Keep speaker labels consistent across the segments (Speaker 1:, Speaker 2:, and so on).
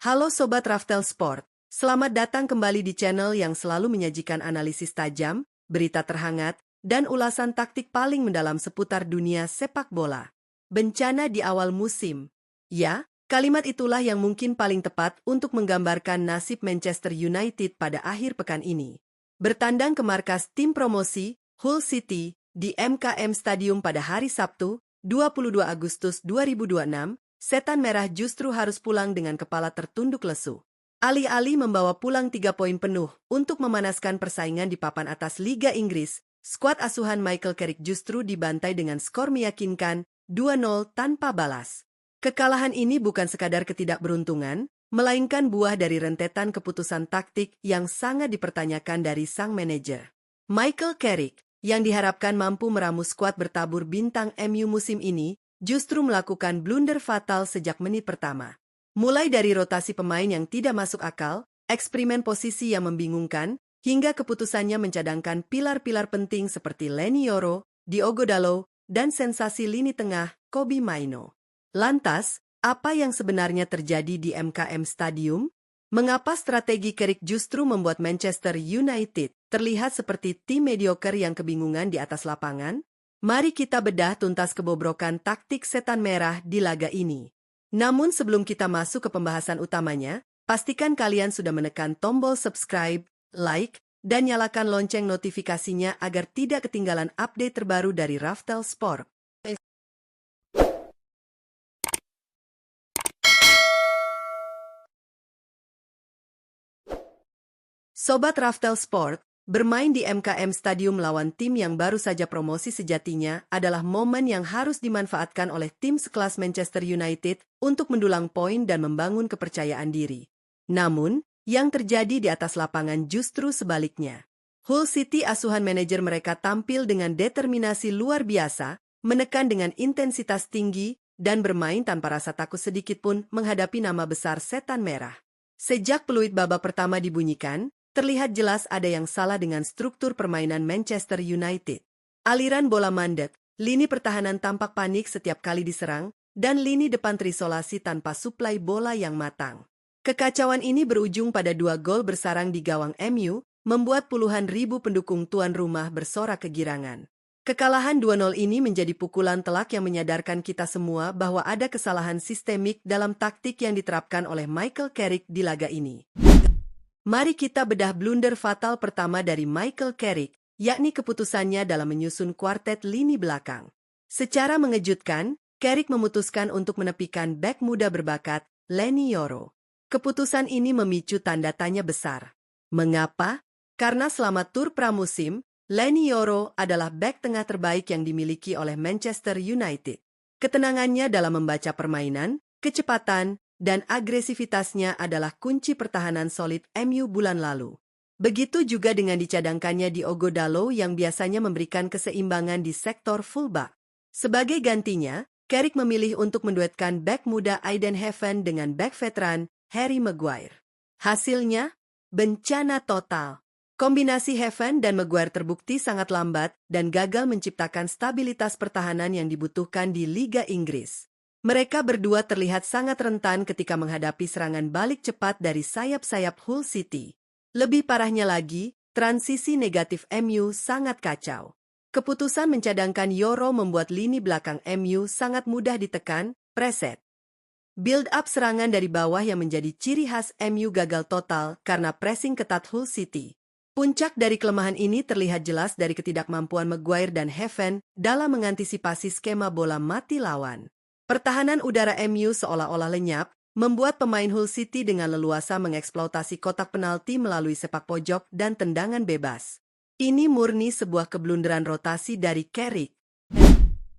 Speaker 1: Halo Sobat Raftel Sport, selamat datang kembali di channel yang selalu menyajikan analisis tajam, berita terhangat, dan ulasan taktik paling mendalam seputar dunia sepak bola. Bencana di awal musim. Ya, kalimat itulah yang mungkin paling tepat untuk menggambarkan nasib Manchester United pada akhir pekan ini. Bertandang ke markas tim promosi, Hull City, di MKM Stadium pada hari Sabtu, 22 Agustus 2026, Setan Merah justru harus pulang dengan kepala tertunduk lesu. Alih-alih membawa pulang 3 poin penuh untuk memanaskan persaingan di papan atas Liga Inggris, skuad asuhan Michael Carrick justru dibantai dengan skor meyakinkan 2-0 tanpa balas. Kekalahan ini bukan sekadar ketidakberuntungan, melainkan buah dari rentetan keputusan taktik yang sangat dipertanyakan dari sang manajer. Michael Carrick, yang diharapkan mampu meramu skuad bertabur bintang MU musim ini, justru melakukan blunder fatal sejak menit pertama. Mulai dari rotasi pemain yang tidak masuk akal, eksperimen posisi yang membingungkan, hingga keputusannya mencadangkan pilar-pilar penting seperti Leny Yoro, Diogo Dalot, dan sensasi lini tengah, Kobbie Mainoo. Lantas, apa yang sebenarnya terjadi di MKM Stadium? Mengapa strategi Carrick justru membuat Manchester United terlihat seperti tim mediocre yang kebingungan di atas lapangan? Mari kita bedah tuntas kebobrokan taktik Setan Merah di laga ini. Namun sebelum kita masuk ke pembahasan utamanya, pastikan kalian sudah menekan tombol subscribe, like, dan nyalakan lonceng notifikasinya agar tidak ketinggalan update terbaru dari Raftel Sport. Sobat Raftel Sport, bermain di MKM Stadium melawan tim yang baru saja promosi sejatinya adalah momen yang harus dimanfaatkan oleh tim sekelas Manchester United untuk mendulang poin dan membangun kepercayaan diri. Namun, yang terjadi di atas lapangan justru sebaliknya. Hull City asuhan manajer mereka tampil dengan determinasi luar biasa, menekan dengan intensitas tinggi, dan bermain tanpa rasa takut sedikitpun menghadapi nama besar Setan Merah. Sejak peluit babak pertama dibunyikan, terlihat jelas ada yang salah dengan struktur permainan Manchester United. Aliran bola mandek, lini pertahanan tampak panik setiap kali diserang, dan lini depan terisolasi tanpa suplai bola yang matang. Kekacauan ini berujung pada 2 gol bersarang di gawang MU, membuat puluhan ribu pendukung tuan rumah bersorak kegirangan. Kekalahan 2-0 ini menjadi pukulan telak yang menyadarkan kita semua bahwa ada kesalahan sistemik dalam taktik yang diterapkan oleh Michael Carrick di laga ini. Mari kita bedah blunder fatal pertama dari Michael Carrick, yakni keputusannya dalam menyusun kuartet lini belakang. Secara mengejutkan, Carrick memutuskan untuk menepikan bek muda berbakat, Leny Yoro. Keputusan ini memicu tanda tanya besar. Mengapa? Karena selama tur pramusim, Leny Yoro adalah bek tengah terbaik yang dimiliki oleh Manchester United. Ketenangannya dalam membaca permainan, kecepatan, dan agresivitasnya adalah kunci pertahanan solid MU bulan lalu. Begitu juga dengan dicadangkannya Diogo Dalot yang biasanya memberikan keseimbangan di sektor fullback. Sebagai gantinya, Carrick memilih untuk menduetkan bek muda Aiden Heaven dengan bek veteran Harry Maguire. Hasilnya, bencana total. Kombinasi Heaven dan Maguire terbukti sangat lambat dan gagal menciptakan stabilitas pertahanan yang dibutuhkan di Liga Inggris. Mereka berdua terlihat sangat rentan ketika menghadapi serangan balik cepat dari sayap-sayap Hull City. Lebih parahnya lagi, transisi negatif MU sangat kacau. Keputusan mencadangkan Yoro membuat lini belakang MU sangat mudah ditekan, preset. Build-up serangan dari bawah yang menjadi ciri khas MU gagal total karena pressing ketat Hull City. Puncak dari kelemahan ini terlihat jelas dari ketidakmampuan Maguire dan Heaven dalam mengantisipasi skema bola mati lawan. Pertahanan udara MU seolah-olah lenyap, membuat pemain Hull City dengan leluasa mengeksploitasi kotak penalti melalui sepak pojok dan tendangan bebas. Ini murni sebuah keblunderan rotasi dari Carrick.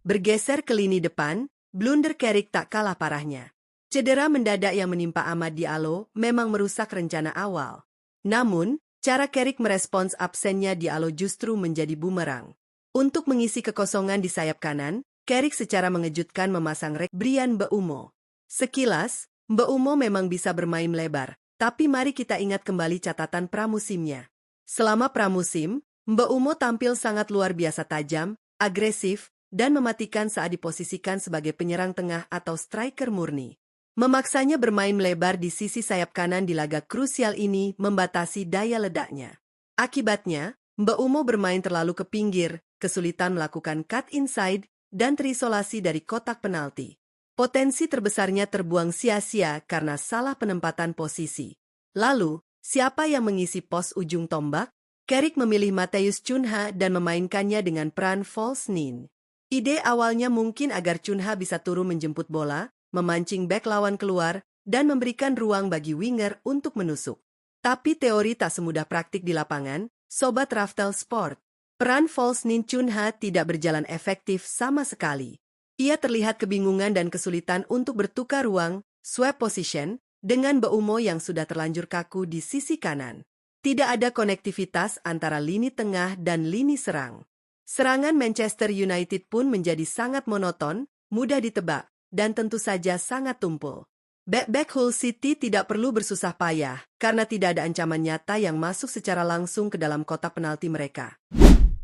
Speaker 1: Bergeser ke lini depan, blunder Carrick tak kalah parahnya. Cedera mendadak yang menimpa Amad Diallo memang merusak rencana awal. Namun, cara Carrick merespons absennya Diallo justru menjadi bumerang. Untuk mengisi kekosongan di sayap kanan, Carrick secara mengejutkan memasang Brian Mbeumo. Sekilas, Mbeumo memang bisa bermain lebar, tapi mari kita ingat kembali catatan pramusimnya. Selama pramusim, Mbeumo tampil sangat luar biasa tajam, agresif, dan mematikan saat diposisikan sebagai penyerang tengah atau striker murni. Memaksanya bermain melebar di sisi sayap kanan di laga krusial ini membatasi daya ledaknya. Akibatnya, Mbak Umo bermain terlalu ke pinggir, kesulitan melakukan cut inside, dan terisolasi dari kotak penalti. Potensi terbesarnya terbuang sia-sia karena salah penempatan posisi. Lalu, siapa yang mengisi pos ujung tombak? Carrick memilih Matheus Cunha dan memainkannya dengan peran false nine. Ide awalnya mungkin agar Cunha bisa turun menjemput bola, memancing bek lawan keluar, dan memberikan ruang bagi winger untuk menusuk. Tapi teori tak semudah praktik di lapangan, Sobat Raftel Sport. Peran false nine Cunha tidak berjalan efektif sama sekali. Ia terlihat kebingungan dan kesulitan untuk bertukar ruang, swap position, dengan Mbeumo yang sudah terlanjur kaku di sisi kanan. Tidak ada konektivitas antara lini tengah dan lini serang. Serangan Manchester United pun menjadi sangat monoton, mudah ditebak, dan tentu saja sangat tumpul. Bek-bek Hull City tidak perlu bersusah payah, karena tidak ada ancaman nyata yang masuk secara langsung ke dalam kotak penalti mereka.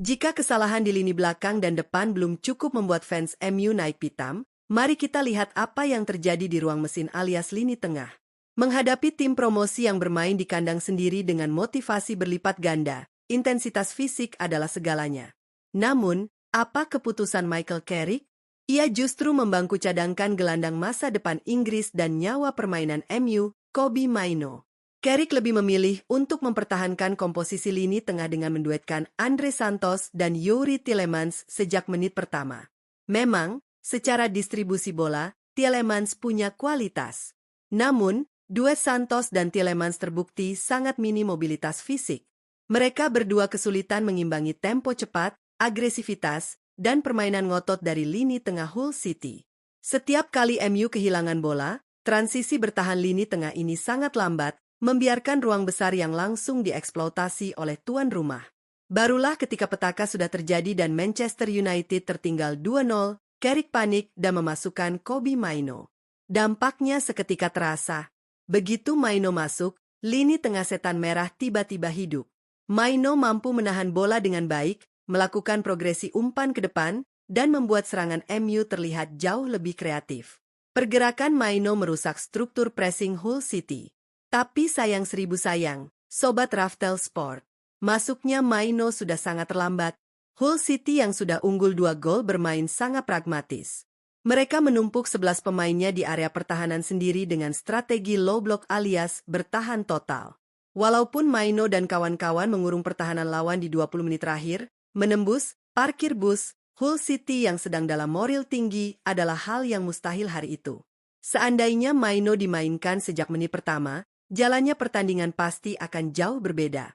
Speaker 1: Jika kesalahan di lini belakang dan depan belum cukup membuat fans MU naik pitam, mari kita lihat apa yang terjadi di ruang mesin alias lini tengah. Menghadapi tim promosi yang bermain di kandang sendiri dengan motivasi berlipat ganda, intensitas fisik adalah segalanya. Namun, apa keputusan Michael Carrick? Ia justru membangku cadangkan gelandang masa depan Inggris dan nyawa permainan MU, Kobbie Mainoo. Carrick lebih memilih untuk mempertahankan komposisi lini tengah dengan menduetkan Andre Santos dan Youri Tielemans sejak menit pertama. Memang, secara distribusi bola, Tielemans punya kualitas. Namun, duet Santos dan Tielemans terbukti sangat minim mobilitas fisik. Mereka berdua kesulitan mengimbangi tempo cepat, agresivitas, dan permainan ngotot dari lini tengah Hull City. Setiap kali MU kehilangan bola, transisi bertahan lini tengah ini sangat lambat, membiarkan ruang besar yang langsung dieksploitasi oleh tuan rumah. Barulah ketika petaka sudah terjadi dan Manchester United tertinggal 2-0, Carrick panik dan memasukkan Kobbie Mainoo. Dampaknya seketika terasa. Begitu Mainoo masuk, lini tengah setan merah tiba-tiba hidup. Mainoo mampu menahan bola dengan baik, melakukan progresi umpan ke depan, dan membuat serangan MU terlihat jauh lebih kreatif. Pergerakan Mainoo merusak struktur pressing Hull City. Tapi sayang seribu sayang, Sobat Raftel Sport. Masuknya Mainoo sudah sangat terlambat. Hull City yang sudah unggul 2 gol bermain sangat pragmatis. Mereka menumpuk 11 pemainnya di area pertahanan sendiri dengan strategi low block alias bertahan total. Walaupun Mainoo dan kawan-kawan mengurung pertahanan lawan di 20 menit terakhir, menembus, parkir bus, Hull City yang sedang dalam moral tinggi adalah hal yang mustahil hari itu. Seandainya Mainoo dimainkan sejak menit pertama, jalannya pertandingan pasti akan jauh berbeda.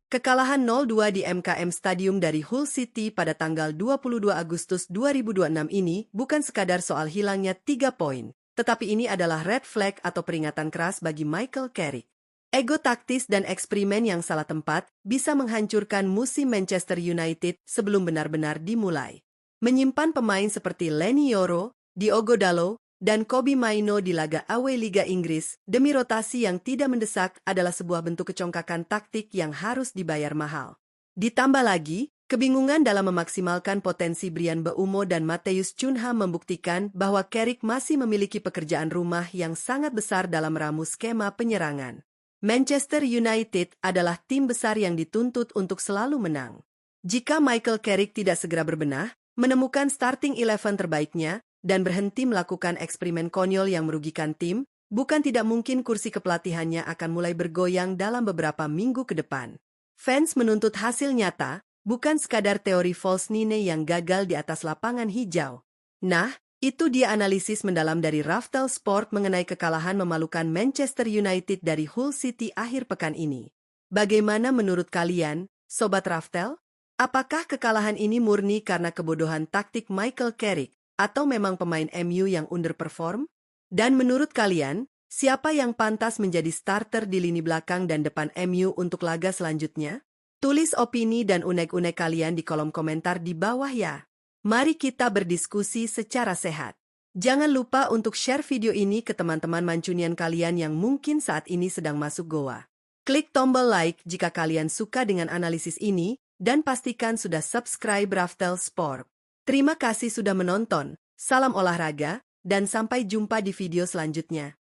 Speaker 1: Kekalahan 0-2 di MKM Stadium dari Hull City pada tanggal 22 Agustus 2026 ini bukan sekadar soal hilangnya 3 poin, tetapi ini adalah red flag atau peringatan keras bagi Michael Carrick. Ego taktis dan eksperimen yang salah tempat bisa menghancurkan musim Manchester United sebelum benar-benar dimulai. Menyimpan pemain seperti Leny Yoro, Diogo Dalot, dan Kobbie Mainoo di laga away Liga Inggris demi rotasi yang tidak mendesak adalah sebuah bentuk kecongkakan taktik yang harus dibayar mahal. Ditambah lagi, kebingungan dalam memaksimalkan potensi Bryan Mbeumo dan Matheus Cunha membuktikan bahwa Carrick masih memiliki pekerjaan rumah yang sangat besar dalam meramu skema penyerangan. Manchester United adalah tim besar yang dituntut untuk selalu menang. Jika Michael Carrick tidak segera berbenah, menemukan starting 11 terbaiknya, dan berhenti melakukan eksperimen konyol yang merugikan tim, bukan tidak mungkin kursi kepelatihannya akan mulai bergoyang dalam beberapa minggu ke depan. Fans menuntut hasil nyata, bukan sekadar teori false nine yang gagal di atas lapangan hijau. Nah, itu dia analisis mendalam dari Raftel Sport mengenai kekalahan memalukan Manchester United dari Hull City akhir pekan ini. Bagaimana menurut kalian, Sobat Raftel? Apakah kekalahan ini murni karena kebodohan taktik Michael Carrick, atau memang pemain MU yang underperform? Dan menurut kalian, siapa yang pantas menjadi starter di lini belakang dan depan MU untuk laga selanjutnya? Tulis opini dan unek-unek kalian di kolom komentar di bawah ya. Mari kita berdiskusi secara sehat. Jangan lupa untuk share video ini ke teman-teman Mancunian kalian yang mungkin saat ini sedang masuk goa. Klik tombol like jika kalian suka dengan analisis ini, dan pastikan sudah subscribe Raftel Sport. Terima kasih sudah menonton, salam olahraga, dan sampai jumpa di video selanjutnya.